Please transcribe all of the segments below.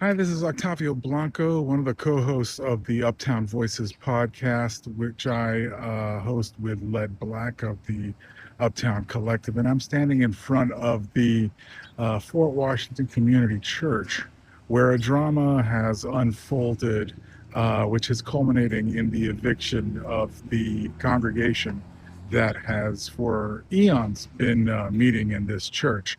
Hi, this is Octavio Blanco, one of the co-hosts of the Uptown Voices podcast, which I host with Led Black of the Uptown Collective. And I'm standing in front of the Fort Washington Community Church, where a drama has unfolded, which is culminating in the eviction of the congregation that has for eons been meeting in this church.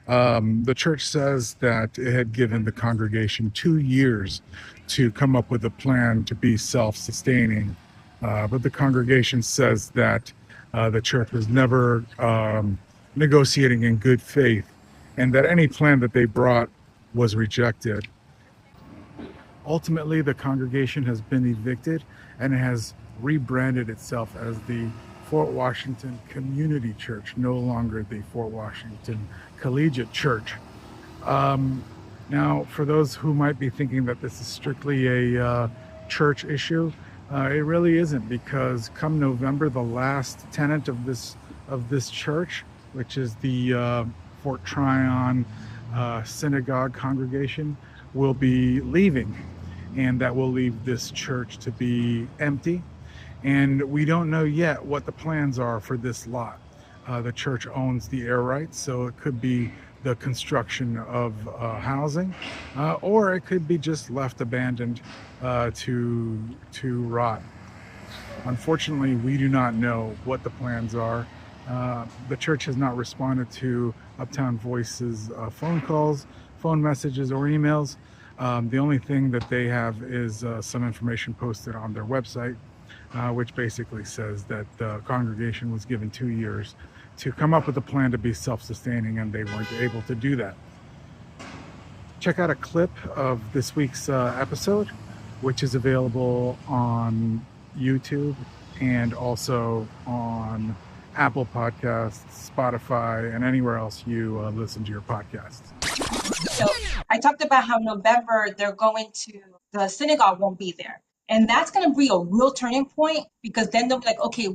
The church says that it had given the congregation 2 years to come up with a plan to be self-sustaining, but the congregation says that the church was never negotiating in good faith, and that any plan that they brought was rejected. Ultimately, the congregation has been evicted and has rebranded itself as the Fort Washington Community Church, no longer the Fort Washington Collegiate Church. Um, Now, for those who might be thinking that this is strictly a church issue, it really isn't, because come November, the last tenant of this church, which is the Fort Tryon Synagogue congregation, will be leaving, and that will leave this church to be empty. And we don't know yet what the plans are for this lot. The church owns the air rights, so it could be the construction of housing, or it could be just left abandoned to rot. Unfortunately, we do not know what the plans are. The church has not responded to Uptown Voices phone calls, phone messages, or emails. The only thing that they have is some information posted on their website, which basically says that the congregation was given 2 years to come up with a plan to be self-sustaining, and they weren't able to do that. Check out a clip of this week's episode, which is available on YouTube and also on Apple Podcasts, Spotify, and anywhere else you listen to your podcasts. So I talked about how November the synagogue won't be there. And that's going to be a real turning point, because then they'll be like, okay,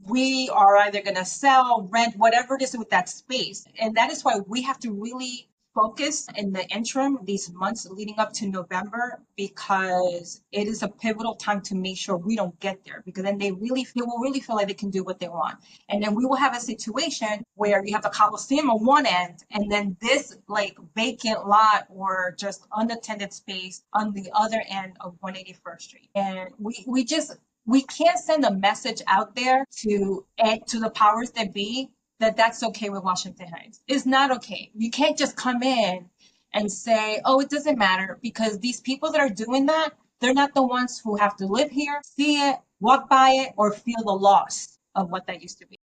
we are either going to sell, rent, whatever it is with that space. And that is why we have to really focus in the interim, these months leading up to November, because it is a pivotal time to make sure we don't get there, because then they will really feel like they can do what they want. And then we will have a situation where you have the Coliseum on one end, and then this like vacant lot or just unattended space on the other end of 181st Street. And we can't send a message out there to the powers that be that that's okay with Washington Heights. It's not okay. You can't just come in and say, oh, it doesn't matter, because these people that are doing that, they're not the ones who have to live here, see it, walk by it, or feel the loss of what that used to be.